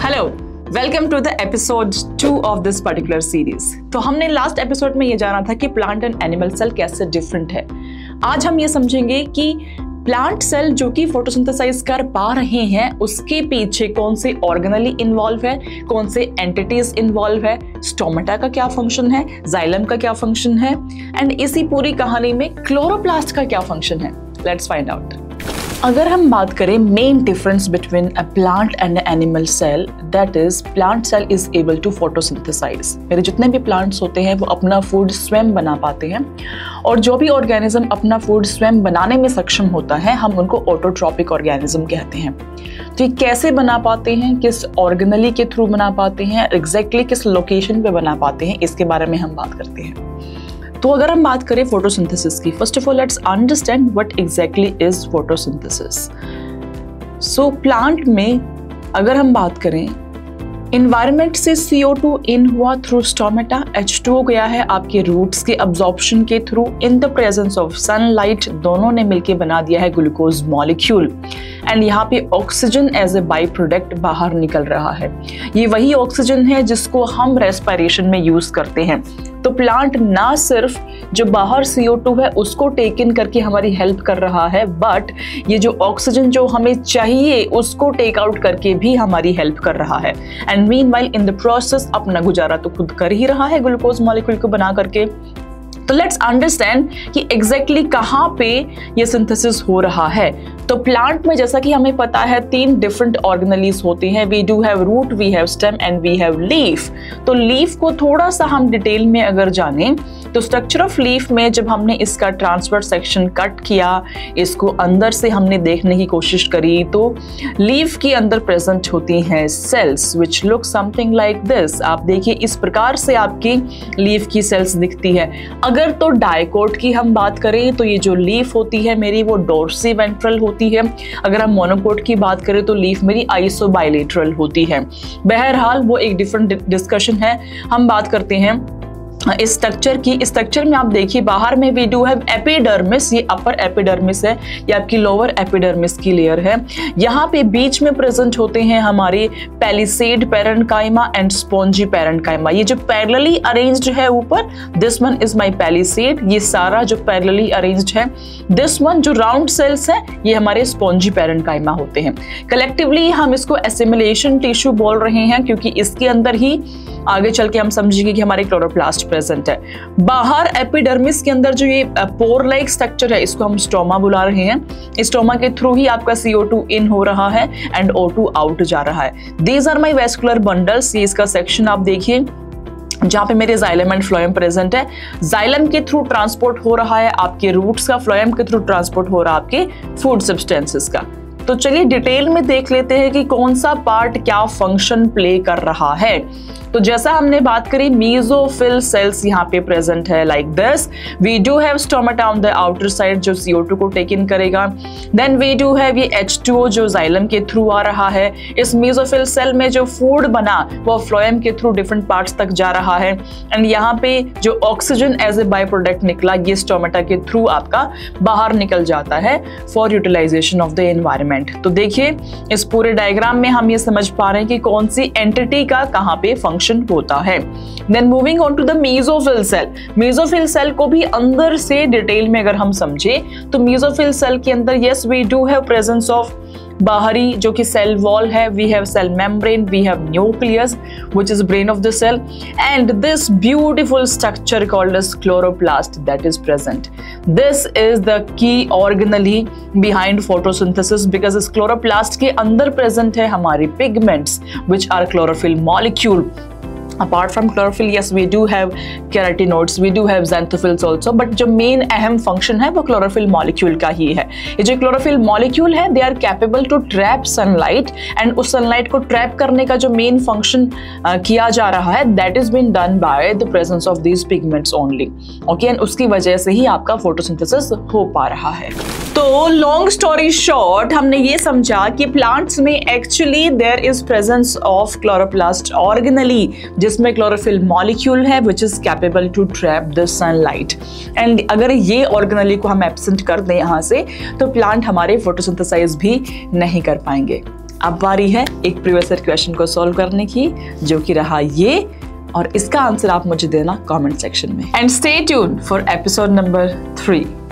Hello, welcome to the episode 2 of this particular series. तो हमने last episode में ये जाना था कि प्लांट एंड एनिमल सेल कैसे डिफरेंट है। आज हम ये समझेंगे कि प्लांट सेल जो कि फोटोसिंथेसाइज कर पा रहे हैं उसके पीछे कौन से ऑर्गेनली इन्वॉल्व है, कौन से एंटिटीज इन्वॉल्व है, स्टोमेटा का क्या फंक्शन है, जाइलम का क्या फंक्शन है, एंड इसी पूरी कहानी में क्लोरोप्लास्ट का क्या फंक्शन है। Let's find out. अगर हम बात करें main difference between a plant and animal cell, that is plant cell is able to photosynthesize. मेरे जितने भी प्लांट्स होते हैं वो अपना फूड स्वयं बना पाते हैं, और जो भी ऑर्गेनिज्म अपना फूड स्वयं बनाने में सक्षम होता है हम उनको ऑटोट्रॉपिक ऑर्गेनिज्म कहते हैं। तो ये कैसे बना पाते हैं, किस ऑर्गेनली के थ्रू बना पाते हैं, एग्जैक्टली किस लोकेशन पे बना पाते हैं, इसके बारे में हम बात करते हैं। तो अगर हम बात करें फोटोसिंथेसिस की, first of all let's understand what exactly is photosynthesis. So plant में अगर हम बात करें, इन्वायरमेंट से CO2 इन हुआ थ्रू स्टोमेटा, H2O गया है आपके रूट्स के अब्जॉर्प्शन के through, in the presence of sunlight दोनों ने मिलकर बना दिया है ग्लूकोज मॉलिक्यूल, एंड यहाँ पे oxygen as a by product बाहर निकल रहा है। ये वही ऑक्सीजन है जिसको हम रेस्पिरेशन में यूज करते हैं। तो प्लांट ना सिर्फ जो बाहर CO2 है उसको टेक इन करके हमारी हेल्प कर रहा है, बट ये जो ऑक्सीजन जो हमें चाहिए उसको टेक आउट करके भी हमारी हेल्प कर रहा है, and meanwhile in the process अपना गुजारा तो खुद कर ही रहा है ग्लूकोज मॉलिक्यूल को बना करके। तो लेट्स अंडरस्टैंड कि एग्जैक्टली कहाँ पे ये सिंथेसिस हो रहा है। तो प्लांट में जैसा कि हमें पता है 3 डिफरेंट ऑर्गेनलीज होती हैं। We do have root, we have stem and we have leaf. तो लीफ को थोड़ा सा हम डिटेल में अगर जानें तो स्ट्रक्चर ऑफ लीफ में जब हमने इसका ट्रांसवर्स सेक्शन कट किया, इसको अंदर से हमने देखने की कोशिश करी, तो लीफ के अंदर प्रेजेंट होती हैं cells which look something like this. आप देखिए इस प्रकार से आपकी लीफ की सेल्स दिखती है। अगर तो डाइकोट की हम बात करें तो ये जो लीफ होती है मेरी वो डोर्सी वेंट्रल होती है। अगर हम मोनोकोट की बात करें तो लीफ मेरी आइसोबाइलेटरल होती है। बहरहाल वो एक डिफरेंट डिस्कशन है। हम बात करते हैं इस स्ट्रक्चर की। इस स्ट्रक्चर में आप देखिए बाहर में वी डू हैव एपिडर्मिस, ये अपर एपिडर्मिस है, ये आपकी लोअर एपिडर्मिस की लेयर है। यहाँ पे बीच में प्रेजेंट होते हैं हमारे palisade parenchyma and spongy parenchyma. ये जो पैरेलली अरेंज्ड है ऊपर, this one is my palisade, ये सारा जो पैरेलली अरेंज्ड है। दिस वन जो राउंड सेल्स है ये हमारे स्पॉन्जी पैरेन्काइमा होते हैं। कलेक्टिवली हम इसको एसिमिलेशन टिश्यू बोल रहे हैं क्योंकि इसके अंदर ही आगे चल के हम समझेंगे कि हमारे क्लोरोप्लास्ट प्रेजेंट है। बाहर एपिडर्मिस के अंदर जो ये पोर लाइक स्ट्रक्चर है इसको हम स्टोमा बुला रहे हैं। स्टोमा के थ्रू ही आपका CO2 इन हो रहा है एंड O2 आउट जा रहा है। These are my vascular bundles. ये इसका सेक्शन आप देखिए जहाँ पे मेरे जाइलम एंड फ्लोएम प्रेजेंट है। जाइलम के थ्रू ट्रांसपोर्ट हो रहा है आपके रूट्स का, फ्लोएम के थ्रू ट्रांसपोर्ट हो रहा है आपके फूड सब्सटेंसेस का। तो चलिए डिटेल में देख लेते हैं कि कौन सा पार्ट क्या फंक्शन प्ले कर रहा है। तो जैसा हमने बात करी मेसोफिल सेल्स यहाँ पे प्रेजेंट है like this. We do have stomata on the outer side जो CO2 को टेक इन करेगा। देन वी डू हैव ये H2O जो जाइलम के थ्रू आ रहा है। इस मेसोफिल सेल में जो फूड बना वो फ्लोएम के थ्रू डिफरेंट पार्ट्स तक जा रहा है, एंड यहाँ पे जो oxygen as a by product निकला ये स्टोमेटा के थ्रू आपका बाहर निकल जाता है for utilization of the environment. तो देखिए इस पूरे डायग्राम में हम ये समझ पा रहे हैं कि कौन सी एंटिटी का कहाँ पे फंक्शन होता है। Then moving on to the mesophyll cell. Mesophyll cell को भी अंदर से डिटेल में अगर हम समझे तो मेसोफिल सेल के अंदर yes we do have presence of बाहरी जो कि सेल वॉल है, we have cell membrane, we have nucleus which is brain of the cell, and this beautiful structure called as chloroplast that is present. This is the key organelle behind photosynthesis because इस chloroplast के अंदर present है हमारे pigments which are chlorophyll molecule. Apart from chlorophyll, yes, we do have keratinoids, we do have xanthophylls also, but जो main अहम function है वो chlorophyll molecule का ही है। ये जो क्लोरोफिल मॉलिक्यूल है they are capable to trap sunlight, and उस सनलाइट को ट्रैप करने का जो मेन फंक्शन किया जा रहा है that is been done by the presence of these pigments only. Okay, and उसकी वजह से ही आपका फोटोसिंथेसिस हो पा रहा है। तो लॉन्ग स्टोरी शॉर्ट हमने ये समझा कि प्लांट्स में actually there is presence of chloroplast organelle जिसमें क्लोरोफिल मॉलिक्यूल है which is capable to trap the sunlight, and अगर ये ऑर्गेनली को हम एब्सेंट कर दें यहाँ से तो प्लांट हमारे फोटोसिंथेसाइज भी नहीं कर पाएंगे। अब बारी है एक प्रीवियस ईयर क्वेश्चन को सॉल्व करने की, जो कि रहा ये, और इसका आंसर आप मुझे देना कमेंट सेक्शन में। And stay tuned for episode number 3।